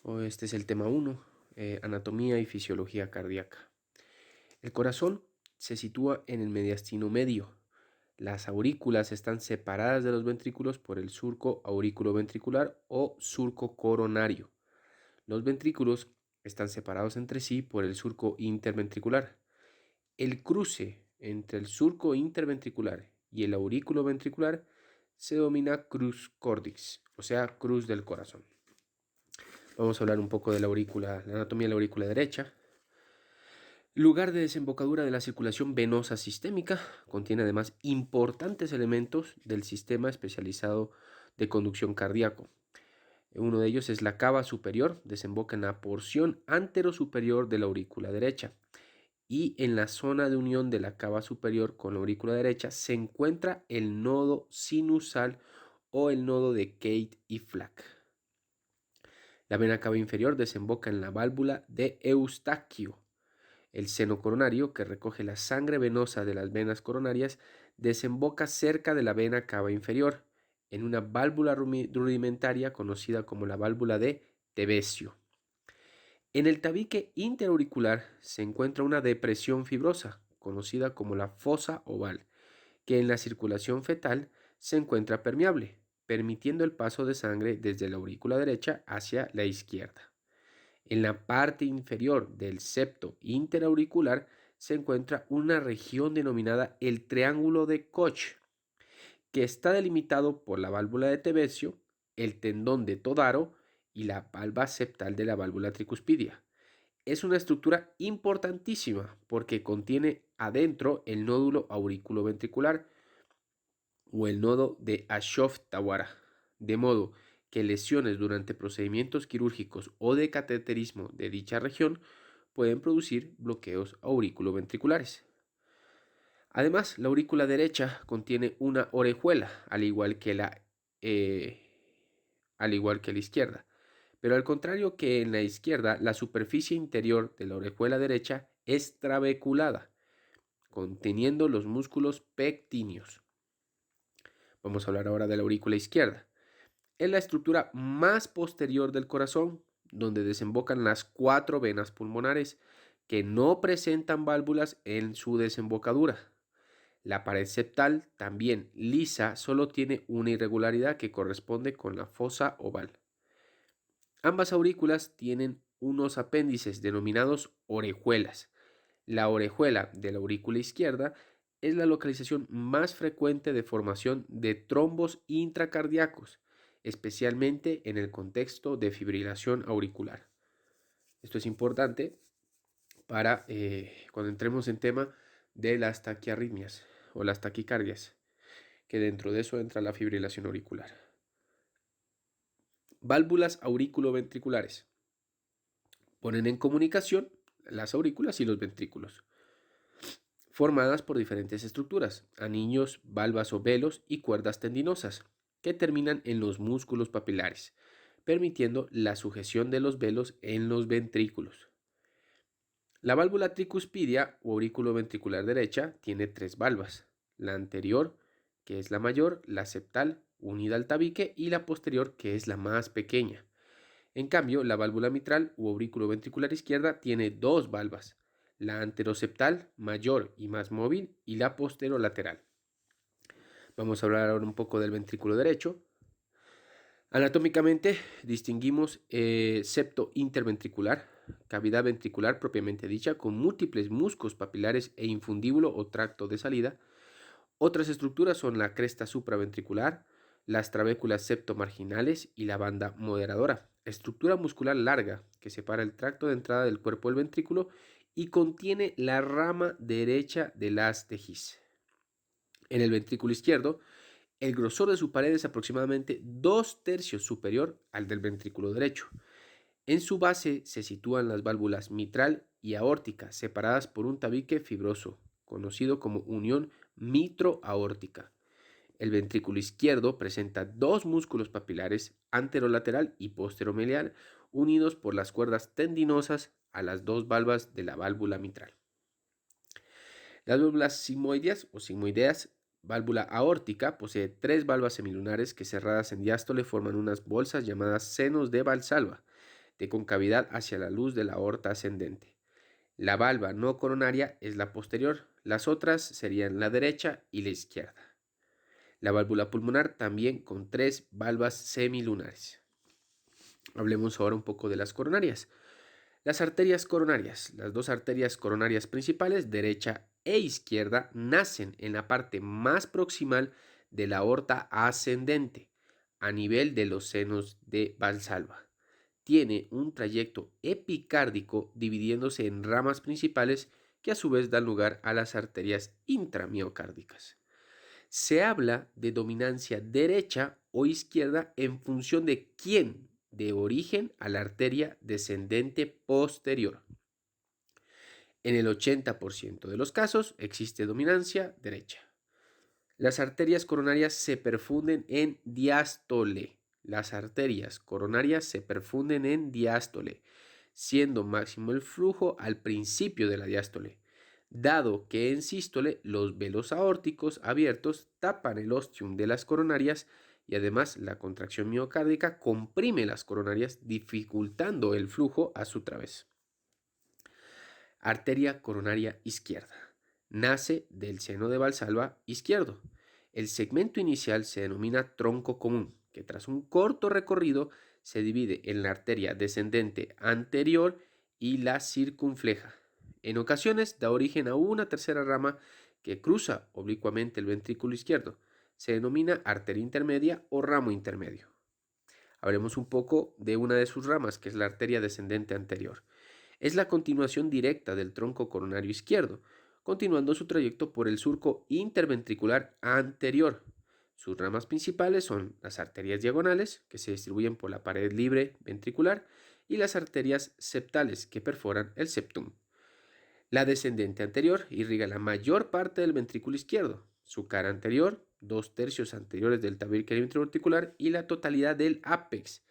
Este es el tema 1, anatomía y fisiología cardíaca. El corazón se sitúa en el mediastino medio. Las aurículas están separadas de los ventrículos por el surco auriculoventricular o surco coronario. Los ventrículos están separados entre sí por el surco interventricular. El cruce entre el surco interventricular y el aurículo ventricular se denomina cruz cordis, o sea, cruz del corazón. Vamos a hablar un poco de la aurícula, la anatomía de la aurícula derecha. Lugar de desembocadura de la circulación venosa sistémica, contiene además importantes elementos del sistema especializado de conducción cardíaco. Uno de ellos es la cava superior, desemboca en la porción anterosuperior de la aurícula derecha. Y en la zona de unión de la cava superior con la aurícula derecha se encuentra el nodo sinusal o el nodo de Kate y Flack. La vena cava inferior desemboca en la válvula de Eustaquio. El seno coronario, que recoge la sangre venosa de las venas coronarias, desemboca cerca de la vena cava inferior, en una válvula rudimentaria conocida como la válvula de Tevesio. En el tabique interauricular se encuentra una depresión fibrosa, conocida como la fosa oval, que en la circulación fetal se encuentra permeable, permitiendo el paso de sangre desde la aurícula derecha hacia la izquierda. En la parte inferior del septo interauricular se encuentra una región denominada el triángulo de Koch, que está delimitado por la válvula de Tevesio, el tendón de Todaro y la valva septal de la válvula tricuspidia. Es una estructura importantísima porque contiene adentro el nódulo auriculoventricular o el nodo de Ashoff-Tawara, de modo que lesiones durante procedimientos quirúrgicos o de cateterismo de dicha región pueden producir bloqueos auriculoventriculares. Además, la aurícula derecha contiene una orejuela, al igual que la izquierda. Pero al contrario que en la izquierda, la superficie interior de la orejuela derecha es trabeculada, conteniendo los músculos pectíneos. Vamos a hablar ahora de la aurícula izquierda. Es la estructura más posterior del corazón, donde desembocan las 4 venas pulmonares que no presentan válvulas en su desembocadura. La pared septal, también lisa, solo tiene una irregularidad que corresponde con la fosa oval. Ambas aurículas tienen unos apéndices denominados orejuelas. La orejuela de la aurícula izquierda es la localización más frecuente de formación de trombos intracardíacos, especialmente en el contexto de fibrilación auricular. Esto es importante para cuando entremos en tema de las taquiarritmias o las taquicardias, que dentro de eso entra la fibrilación auricular. Válvulas auriculoventriculares. Ponen en comunicación las aurículas y los ventrículos, formadas por diferentes estructuras, anillos, valvas o velos y cuerdas tendinosas, que terminan en los músculos papilares, permitiendo la sujeción de los velos en los ventrículos. La válvula tricuspidia o aurículo ventricular derecha tiene 3 valvas, la anterior, que es la mayor, la septal, unida al tabique, y la posterior, que es la más pequeña. En cambio, la válvula mitral u aurículo ventricular izquierda tiene 2 valvas, la anteroseptal, mayor y más móvil, y la posterolateral. Vamos a hablar ahora un poco del ventrículo derecho. Anatómicamente distinguimos septo interventricular, cavidad ventricular propiamente dicha, con múltiples muscos papilares e infundíbulo o tracto de salida. Otras estructuras son la cresta supraventricular, las trabéculas septomarginales y la banda moderadora, estructura muscular larga que separa el tracto de entrada del cuerpo del ventrículo y contiene la rama derecha del haz de His. En el ventrículo izquierdo, el grosor de su pared es aproximadamente 2/3 superior al del ventrículo derecho. En su base se sitúan las válvulas mitral y aórtica, separadas por un tabique fibroso, conocido como unión mitro-aórtica. El ventrículo izquierdo presenta 2 músculos papilares, anterolateral y posteromedial, unidos por las cuerdas tendinosas a las 2 valvas de la válvula mitral. Las válvulas sigmoideas o sigmoideas, válvula aórtica, posee 3 valvas semilunares que cerradas en diástole forman unas bolsas llamadas senos de Valsalva. de concavidad hacia la luz de la aorta ascendente. La valva no coronaria es la posterior, las otras serían la derecha y la izquierda. La válvula pulmonar también con 3 valvas semilunares. Hablemos ahora un poco de las coronarias. Las arterias coronarias, las dos arterias coronarias principales, derecha e izquierda, nacen en la parte más proximal de la aorta ascendente, a nivel de los senos de Valsalva. Tiene un trayecto epicárdico dividiéndose en ramas principales que a su vez dan lugar a las arterias intramiocárdicas. Se habla de dominancia derecha o izquierda en función de quién de origen a la arteria descendente posterior. En el 80% de los casos existe dominancia derecha. Las arterias coronarias se perfunden en diástole. Las arterias coronarias se perfunden en diástole, siendo máximo el flujo al principio de la diástole, dado que en sístole los velos aórticos abiertos tapan el ostium de las coronarias y además la contracción miocárdica comprime las coronarias, dificultando el flujo a su través. Arteria coronaria izquierda. Nace del seno de Valsalva izquierdo. El segmento inicial se denomina tronco común, que tras un corto recorrido se divide en la arteria descendente anterior y la circunfleja. En ocasiones da origen a una tercera rama que cruza oblicuamente el ventrículo izquierdo. Se denomina arteria intermedia o ramo intermedio. Hablemos un poco de una de sus ramas, que es la arteria descendente anterior. Es la continuación directa del tronco coronario izquierdo, continuando su trayecto por el surco interventricular anterior. Sus ramas principales son las arterias diagonales, que se distribuyen por la pared libre ventricular, y las arterias septales, que perforan el septum. La descendente anterior irriga la mayor parte del ventrículo izquierdo, su cara anterior, 2/3 anteriores del tabique ventricular y la totalidad del ápex.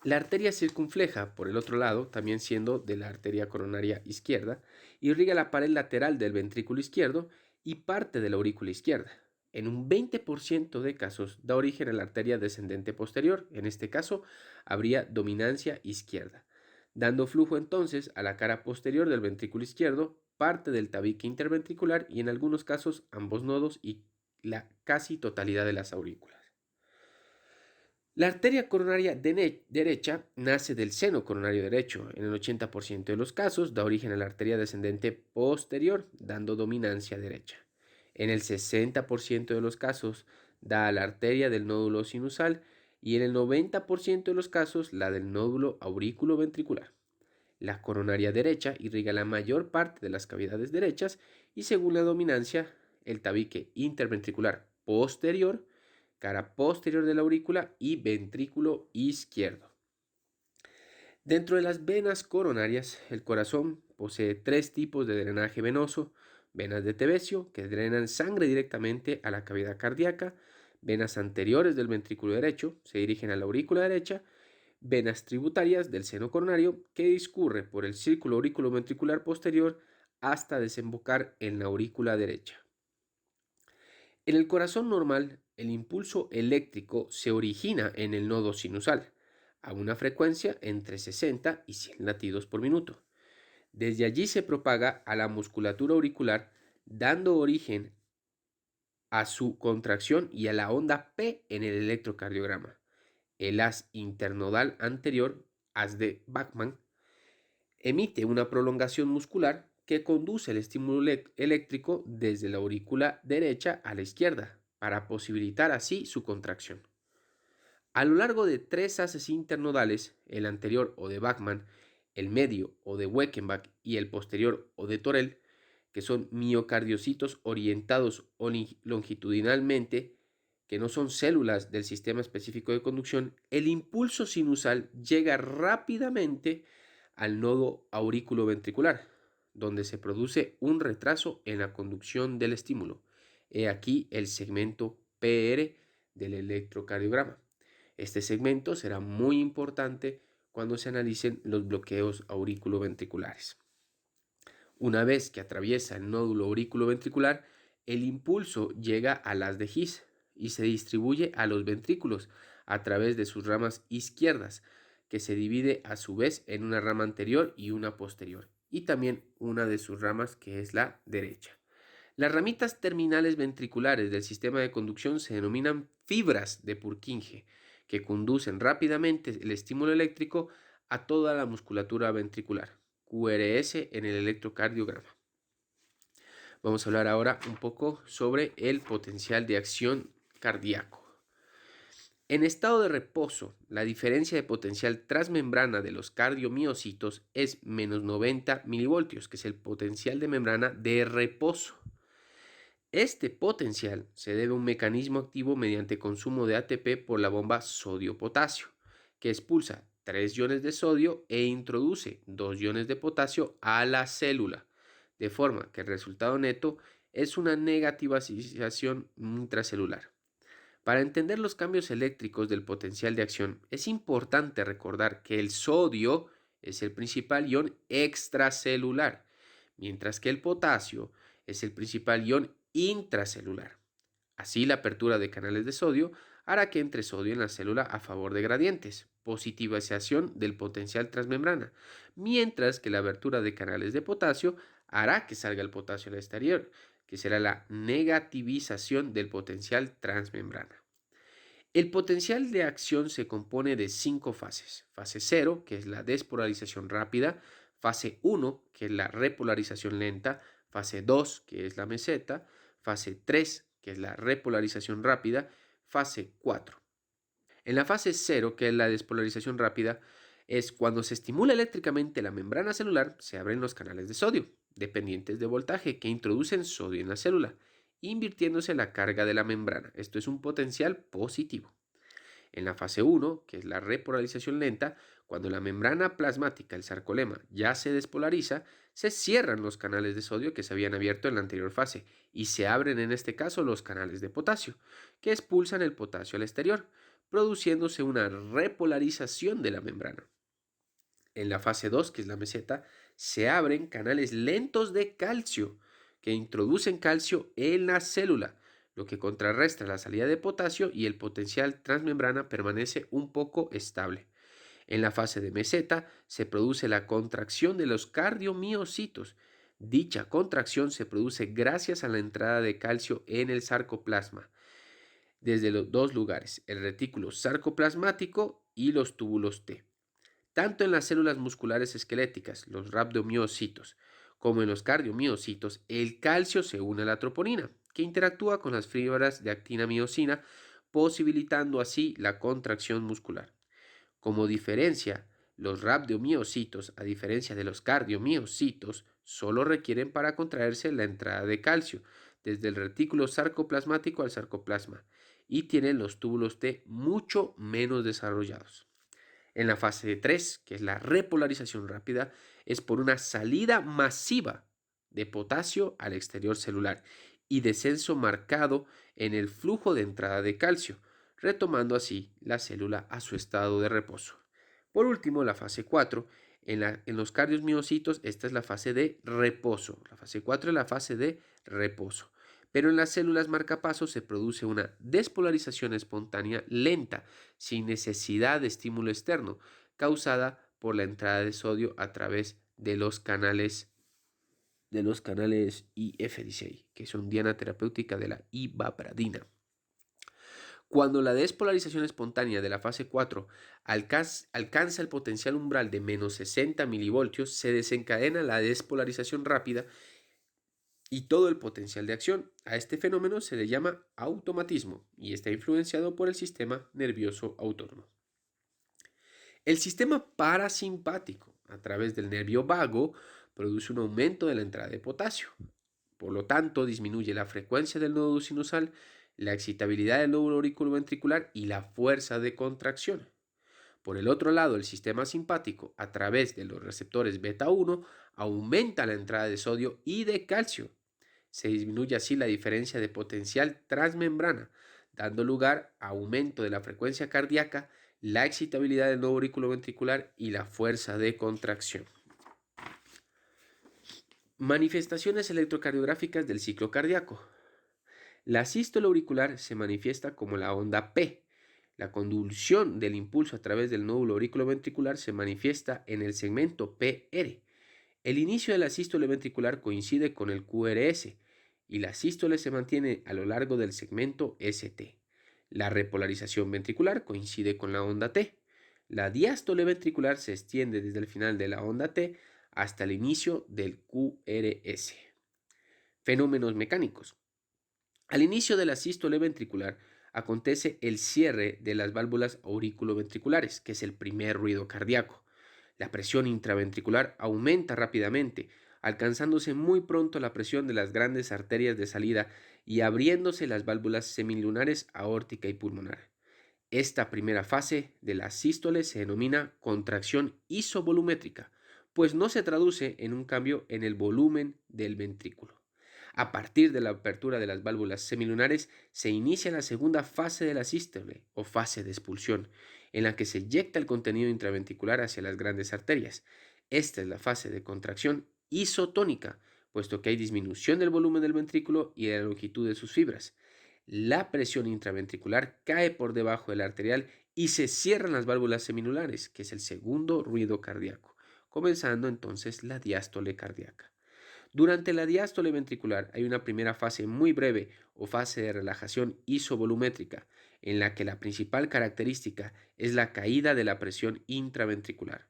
La arteria circunfleja, por el otro lado, también siendo de la arteria coronaria izquierda, irriga la pared lateral del ventrículo izquierdo y parte de la aurícula izquierda. En un 20% de casos da origen a la arteria descendente posterior, en este caso habría dominancia izquierda, dando flujo entonces a la cara posterior del ventrículo izquierdo, parte del tabique interventricular y en algunos casos ambos nodos y la casi totalidad de las aurículas. La arteria coronaria derecha nace del seno coronario derecho. En el 80% de los casos da origen a la arteria descendente posterior, dando dominancia derecha. En el 60% de los casos da a la arteria del nódulo sinusal y en el 90% de los casos la del nódulo aurículo-ventricular. La coronaria derecha irriga la mayor parte de las cavidades derechas y según la dominancia, el tabique interventricular posterior, cara posterior de la aurícula y ventrículo izquierdo. Dentro de las venas coronarias, el corazón posee 3 tipos de drenaje venoso: venas de Tevesio, que drenan sangre directamente a la cavidad cardíaca; venas anteriores del ventrículo derecho, se dirigen a la aurícula derecha; venas tributarias del seno coronario, que discurre por el círculo auriculoventricular posterior hasta desembocar en la aurícula derecha. En el corazón normal, el impulso eléctrico se origina en el nodo sinusal, a una frecuencia entre 60 y 100 latidos por minuto. Desde allí se propaga a la musculatura auricular, dando origen a su contracción y a la onda P en el electrocardiograma. El haz internodal anterior, haz de Bachmann, emite una prolongación muscular que conduce el estímulo eléctrico desde la aurícula derecha a la izquierda, para posibilitar así su contracción. A lo largo de 3 haces internodales, el anterior o de Bachmann, el medio o de Weckenbach y el posterior o de Torel, que son miocardiocitos orientados longitudinalmente, que no son células del sistema específico de conducción, el impulso sinusal llega rápidamente al nodo aurículo-ventricular, donde se produce un retraso en la conducción del estímulo. He aquí el segmento PR del electrocardiograma. Este segmento será muy importante cuando se analicen los bloqueos auriculoventriculares. Una vez que atraviesa el nódulo auriculoventricular, el impulso llega al haz de His y se distribuye a los ventrículos a través de sus ramas izquierdas, que se divide a su vez en una rama anterior y una posterior, y también una de sus ramas que es la derecha. Las ramitas terminales ventriculares del sistema de conducción se denominan fibras de Purkinje, que conducen rápidamente el estímulo eléctrico a toda la musculatura ventricular, QRS en el electrocardiograma. Vamos a hablar ahora un poco sobre el potencial de acción cardíaco. En estado de reposo, la diferencia de potencial transmembrana de los cardiomiocitos es menos 90 milivoltios, que es el potencial de membrana de reposo. Este potencial se debe a un mecanismo activo mediante consumo de ATP por la bomba sodio-potasio, que expulsa 3 iones de sodio e introduce 2 iones de potasio a la célula, de forma que el resultado neto es una negativización intracelular. Para entender los cambios eléctricos del potencial de acción, es importante recordar que el sodio es el principal ion extracelular, mientras que el potasio es el principal ion intracelular. Así, la apertura de canales de sodio hará que entre sodio en la célula a favor de gradientes, positivización del potencial transmembrana, mientras que la abertura de canales de potasio hará que salga el potasio al exterior, que será la negativización del potencial transmembrana. El potencial de acción se compone de 5 fases. Fase 0, que es la despolarización rápida, fase 1, que es la repolarización lenta, fase 2, que es la meseta, fase 3, que es la repolarización rápida, fase 4. En la fase 0, que es la despolarización rápida, es cuando se estimula eléctricamente la membrana celular, se abren los canales de sodio, dependientes de voltaje, que introducen sodio en la célula, invirtiéndose la carga de la membrana. Esto es un potencial positivo. En la fase 1, que es la repolarización lenta, cuando la membrana plasmática, el sarcolema, ya se despolariza, se cierran los canales de sodio que se habían abierto en la anterior fase y se abren en este caso los canales de potasio, que expulsan el potasio al exterior, produciéndose una repolarización de la membrana. En la fase 2, que es la meseta, se abren canales lentos de calcio, que introducen calcio en la célula, lo que contrarresta la salida de potasio y el potencial transmembrana permanece un poco estable. En la fase de meseta se produce la contracción de los cardiomiocitos. Dicha contracción se produce gracias a la entrada de calcio en el sarcoplasma, desde los dos lugares, el retículo sarcoplasmático y los túbulos T. Tanto en las células musculares esqueléticas, los rhabdomiocitos, como en los cardiomiocitos, el calcio se une a la troponina, que interactúa con las fibras de actina-miosina, posibilitando así la contracción muscular. Como diferencia, los rhabdomiocitos, a diferencia de los cardiomiocitos, solo requieren para contraerse la entrada de calcio, desde el retículo sarcoplasmático al sarcoplasma, y tienen los túbulos T mucho menos desarrollados. En la fase 3, que es la repolarización rápida, es por una salida masiva de potasio al exterior celular y descenso marcado en el flujo de entrada de calcio, retomando así la célula a su estado de reposo. Por último, la fase 4, en los cardiomiocitos, esta es la fase de reposo. La fase 4 es la fase de reposo. Pero en las células marcapasos se produce una despolarización espontánea lenta, sin necesidad de estímulo externo, causada por la entrada de sodio a través de los canales IF16, que son diana terapéutica de la ivabradina. Cuando la despolarización espontánea de la fase 4 alcanza el potencial umbral de menos 60 milivoltios, se desencadena la despolarización rápida y todo el potencial de acción. A este fenómeno se le llama automatismo y está influenciado por el sistema nervioso autónomo. El sistema parasimpático, a través del nervio vago, produce un aumento de la entrada de potasio. Por lo tanto, disminuye la frecuencia del nodo sinusal, la excitabilidad del lóbulo auriculoventricular y la fuerza de contracción. Por el otro lado, el sistema simpático, a través de los receptores beta 1, aumenta la entrada de sodio y de calcio. Se disminuye así la diferencia de potencial transmembrana, dando lugar a aumento de la frecuencia cardíaca, la excitabilidad del nodo auriculoventricular y la fuerza de contracción. Manifestaciones electrocardiográficas del ciclo cardíaco. La sístole auricular se manifiesta como la onda P. La conducción del impulso a través del nódulo auriculoventricular se manifiesta en el segmento PR. El inicio de la sístole ventricular coincide con el QRS y la sístole se mantiene a lo largo del segmento ST. La repolarización ventricular coincide con la onda T. La diástole ventricular se extiende desde el final de la onda T hasta el inicio del QRS. Fenómenos mecánicos. Al inicio de la sístole ventricular acontece el cierre de las válvulas auriculoventriculares, que es el primer ruido cardíaco. La presión intraventricular aumenta rápidamente, alcanzándose muy pronto la presión de las grandes arterias de salida y abriéndose las válvulas semilunares aórtica y pulmonar. Esta primera fase de la sístole se denomina contracción isovolumétrica, pues no se traduce en un cambio en el volumen del ventrículo. A partir de la apertura de las válvulas semilunares se inicia la segunda fase de la sístole o fase de expulsión, en la que se inyecta el contenido intraventricular hacia las grandes arterias. Esta es la fase de contracción isotónica, puesto que hay disminución del volumen del ventrículo y de la longitud de sus fibras. La presión intraventricular cae por debajo de la arterial y se cierran las válvulas seminulares, que es el segundo ruido cardíaco, comenzando entonces la diástole cardíaca. Durante la diástole ventricular hay una primera fase muy breve o fase de relajación isovolumétrica, en la que la principal característica es la caída de la presión intraventricular.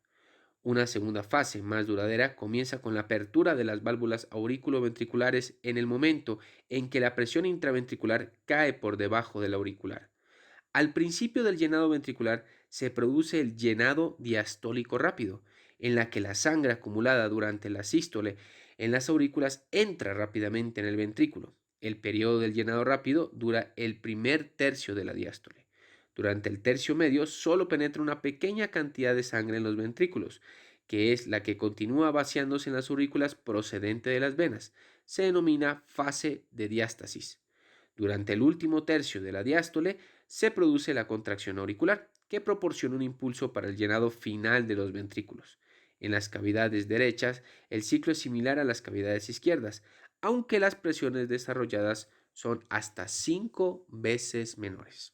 Una segunda fase más duradera comienza con la apertura de las válvulas auriculoventriculares en el momento en que la presión intraventricular cae por debajo del auricular. Al principio del llenado ventricular se produce el llenado diastólico rápido, en la que la sangre acumulada durante la sístole en las aurículas entra rápidamente en el ventrículo. El periodo del llenado rápido dura el primer tercio de la diástole. Durante el tercio medio solo penetra una pequeña cantidad de sangre en los ventrículos, que es la que continúa vaciándose en las aurículas procedente de las venas. Se denomina fase de diástasis. Durante el último tercio de la diástole se produce la contracción auricular, que proporciona un impulso para el llenado final de los ventrículos. En las cavidades derechas, el ciclo es similar a las cavidades izquierdas, aunque las presiones desarrolladas son hasta 5 veces menores.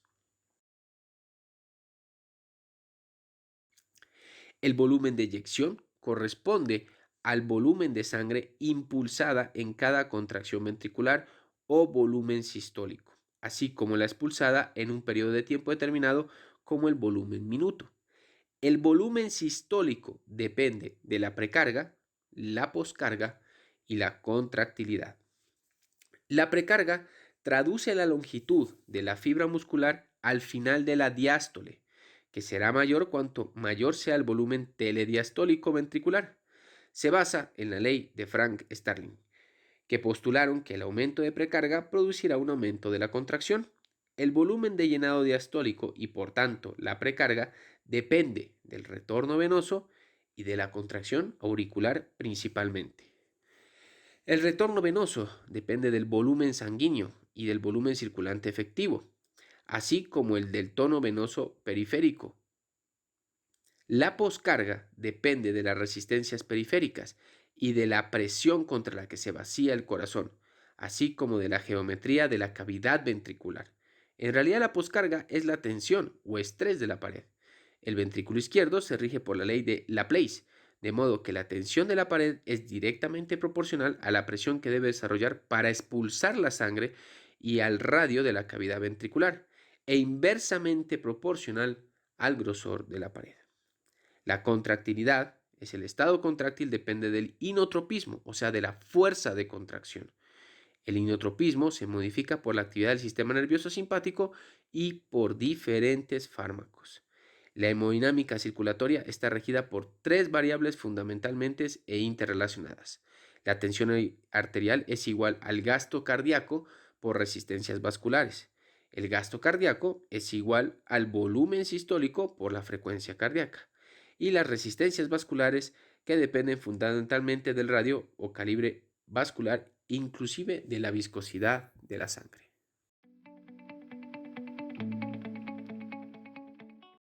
El volumen de eyección corresponde al volumen de sangre impulsada en cada contracción ventricular o volumen sistólico, así como la expulsada en un periodo de tiempo determinado como el volumen minuto. El volumen sistólico depende de la precarga, la poscarga y la contractilidad. La precarga traduce la longitud de la fibra muscular al final de la diástole, que será mayor cuanto mayor sea el volumen telediastólico ventricular. Se basa en la ley de Frank Starling, que postularon que el aumento de precarga producirá un aumento de la contracción. El volumen de llenado diastólico y por tanto la precarga depende del retorno venoso y de la contracción auricular principalmente. El retorno venoso depende del volumen sanguíneo y del volumen circulante efectivo, así como el del tono venoso periférico. La poscarga depende de las resistencias periféricas y de la presión contra la que se vacía el corazón, así como de la geometría de la cavidad ventricular. En realidad la poscarga es la tensión o estrés de la pared. El ventrículo izquierdo se rige por la ley de Laplace, de modo que la tensión de la pared es directamente proporcional a la presión que debe desarrollar para expulsar la sangre y al radio de la cavidad ventricular, e inversamente proporcional al grosor de la pared. La contractilidad es el estado contráctil depende del inotropismo, o sea, de la fuerza de contracción. El inotropismo se modifica por la actividad del sistema nervioso simpático y por diferentes fármacos. La hemodinámica circulatoria está regida por tres variables fundamentalmente e interrelacionadas. La tensión arterial es igual al gasto cardíaco por resistencias vasculares. El gasto cardíaco es igual al volumen sistólico por la frecuencia cardíaca. Y las resistencias vasculares que dependen fundamentalmente del radio o calibre vascular, inclusive de la viscosidad de la sangre.